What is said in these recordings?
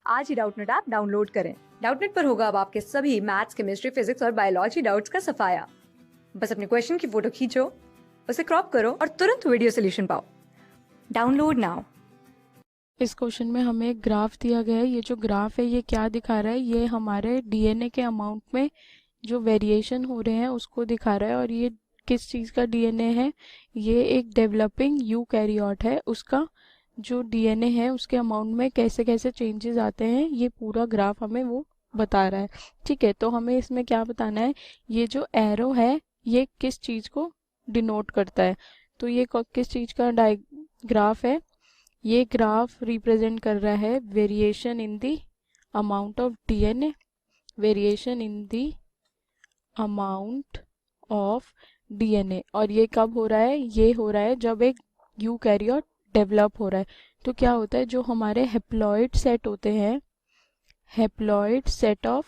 आज ही Doubtnut app download करें। Doubtnut पर होगा अब आपके सभी मैथ्स, केमिस्ट्री, फिजिक्स और बायोलॉजी डाउट्स का सफाया। बस अपने क्वेश्चन की फोटो खींचो, उसे क्रॉप करो और तुरंत वीडियो सोल्यूशन पाओ। Download now. इस क्वेश्चन में हमें एक ग्राफ दिया गया है। ये जो ग्राफ है ये क्या दिखा रहा है, ये हमारे डीएनए के अमाउंट में जो वेरिएशन हो रहे हैं उसको दिखा रहा है। और ये किस चीज़ का डीएनए है, ये एक डेवलपिंग यूकैरियोट है, उसका जो डीएनए है उसके अमाउंट में कैसे कैसे चेंजेस आते हैं, ये पूरा ग्राफ हमें वो बता रहा है। ठीक है, तो हमें इसमें क्या बताना है, ये जो एरो है ये किस चीज़ को डिनोट करता है। तो ये किस चीज़ का ग्राफ है, ये ग्राफ रिप्रेजेंट कर रहा है variation in the amount of DNA, variation in the amount of DNA. और ये कब हो रहा है, ये हो रहा है जब एक यूकैरियोट डेवलप हो रहा है। तो क्या होता है, जो हमारे हेप्लॉइड सेट होते हैं, हेप्लॉइड सेट ऑफ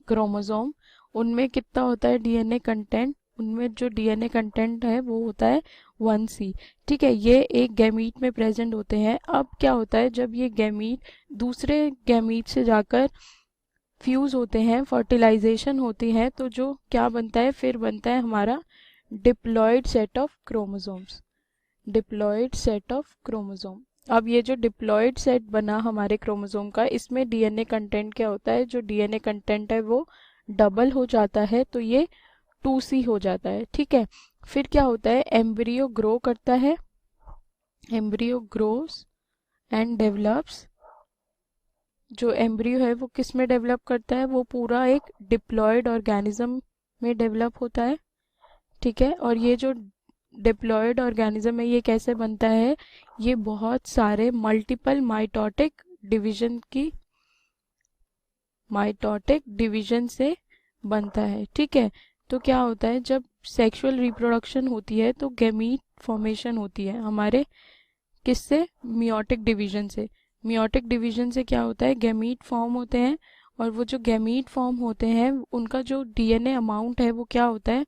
क्रोमोसोम, उनमें कितना होता है डीएनए कंटेंट, उनमें जो डीएनए कंटेंट है वो होता है 1C। ठीक है, ये एक गैमीट में प्रेजेंट होते हैं। अब क्या होता है, जब ये गैमीट दूसरे गैमीट से जाकर फ्यूज होते हैं, फर्टिलाइजेशन होती है, तो जो क्या बनता है, फिर बनता है हमारा diploid set of chromosomes, diploid set of chromosome. अब ये जो डिप्लॉयड सेट बना हमारे क्रोमोसोम का, इसमें डीएनए कंटेंट क्या होता है, जो डीएनए कंटेंट है वो डबल हो जाता है, तो ये 2C हो जाता है। ठीक है, फिर क्या होता है, एम्ब्रियो ग्रो करता है, एम्ब्रियो ग्रोस एंड डेवलप्स। जो एम्ब्रियो है वो किस में डेवलप करता है, वो पूरा एक डिप्लॉयड ऑर्गेनिज्म में डेवलप होता है। ठीक है, और ये जो डिप्लॉयड ऑर्गेनिज्म है ये कैसे बनता है, ये बहुत सारे मल्टीपल माइटोटिक डिवीजन से बनता है। ठीक है, तो क्या होता है, जब सेक्सुअल रिप्रोडक्शन होती है तो गैमीट फॉर्मेशन होती है हमारे, किससे, मियोटिक डिवीजन से। मियोटिक डिवीजन से क्या होता है, गैमीट फॉर्म होते हैं। और वो जो गैमीट फॉर्म होते हैं उनका जो डीएनए अमाउंट है वो क्या होता है,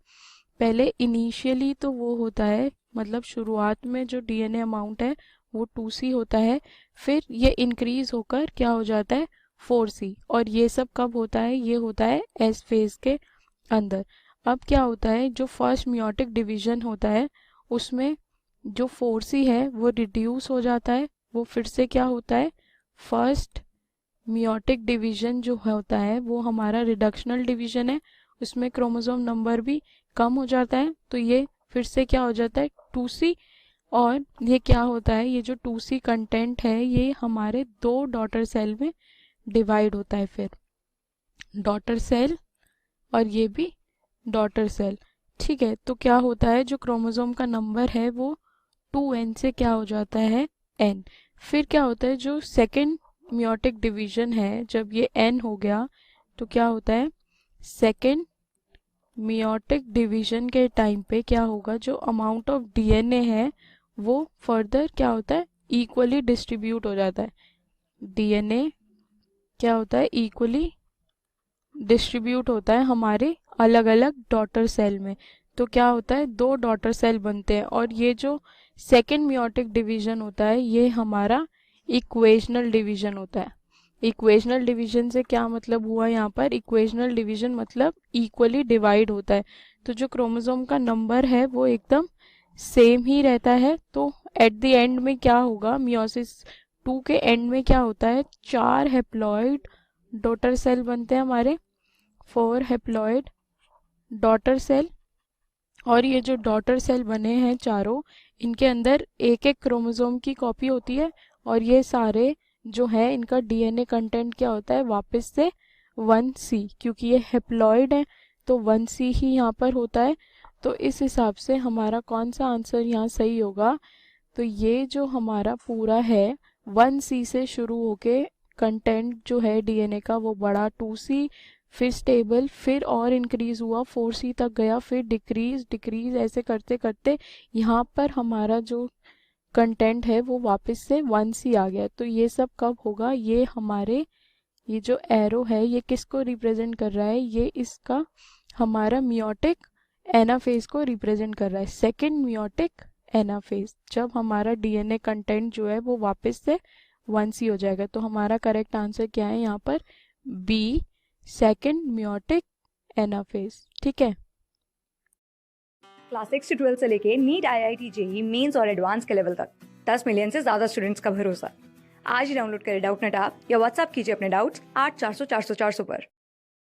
पहले इनिशियली तो वो होता है, मतलब शुरुआत में जो डीएनए अमाउंट है वो 2C होता है, फिर ये इंक्रीज होकर क्या हो जाता है 4C। और ये सब कब होता है, ये होता है एस फेज के अंदर। अब क्या होता है, जो फर्स्ट मियोटिक डिवीजन होता है उसमें जो 4C है वो रिड्यूस हो जाता है, वो फिर से क्या होता है, फर्स्ट मियोटिक डिवीजन जो होता है वो हमारा रिडक्शनल डिवीजन है, उसमें क्रोमोसोम नंबर भी कम हो जाता है, तो ये फिर से क्या हो जाता है 2C। और ये क्या होता है, ये जो 2C कंटेंट है ये हमारे दो डॉटर सेल में डिवाइड होता है, फिर डॉटर सेल और ये भी डॉटर सेल। ठीक है, तो क्या होता है, जो क्रोमोसोम का नंबर है वो 2N से क्या हो जाता है N। फिर क्या होता है, जो सेकेंड मियोटिक डिवीजन है, जब ये N हो गया तो क्या होता है, सेकेंड मियोटिक डिवीजन के टाइम पे क्या होगा, जो अमाउंट ऑफ डीएनए है वो फर्दर क्या होता है, इक्वली डिस्ट्रीब्यूट हो जाता है। डीएनए क्या होता है, इक्वली डिस्ट्रीब्यूट होता है हमारे अलग अलग डॉटर सेल में। तो क्या होता है, दो डॉटर सेल बनते हैं। और ये जो सेकेंड मियोटिक डिवीजन होता है ये हमारा इक्वेशनल डिवीजन होता है। इक्वेशनल डिवीजन से क्या मतलब हुआ, यहाँ पर इक्वेशनल डिवीजन मतलब इक्वली डिवाइड होता है, तो जो क्रोमोसोम का नंबर है वो एकदम सेम ही रहता है। तो एट द एंड में क्या होगा, मियोसिस 2 के एंड में क्या होता है, 4 हेप्लॉइड डॉटर सेल बनते हैं हमारे, 4 हेप्लॉइड डॉटर सेल। और ये जो डॉटर सेल बने हैं चारों, इनके अंदर एक एक क्रोमोसोम की कॉपी होती है। और ये सारे जो है इनका डीएनए कंटेंट क्या होता है, वापस से 1C, क्योंकि ये हेप्लॉइड है तो 1C ही यहाँ पर होता है। तो इस हिसाब से हमारा कौन सा आंसर यहाँ सही होगा, तो ये जो हमारा पूरा है 1C से शुरू होके कंटेंट जो है डीएनए का वो बढ़ा 2C, फिर स्टेबल, फिर और इंक्रीज हुआ 4C तक गया, फिर डिक्रीज डिक्रीज, ऐसे करते करते यहाँ पर हमारा जो कंटेंट है वो वापस से 1C आ गया। तो ये सब कब होगा, ये हमारे, ये जो एरो है ये किसको रिप्रेजेंट कर रहा है, ये इसका हमारा मियोटिक एनाफेज को रिप्रेजेंट कर रहा है, सेकेंड मियोटिक एनाफेज, जब हमारा डीएनए कंटेंट जो है वो वापस से 1C हो जाएगा। तो हमारा करेक्ट आंसर क्या है यहाँ पर? B, second meiotic anaphase. ठीक है। क्लास 6 से 12 से लेके नीट, IIT, जेई मेंस और एडवांस के लेवल तक 10 मिलियन से ज्यादा स्टूडेंट्स का भरोसा। आज ही डाउनलोड करें डाउटनेट ऐप या व्हाट्सएप कीजिए अपने डाउट्स 8400 400 400 पर।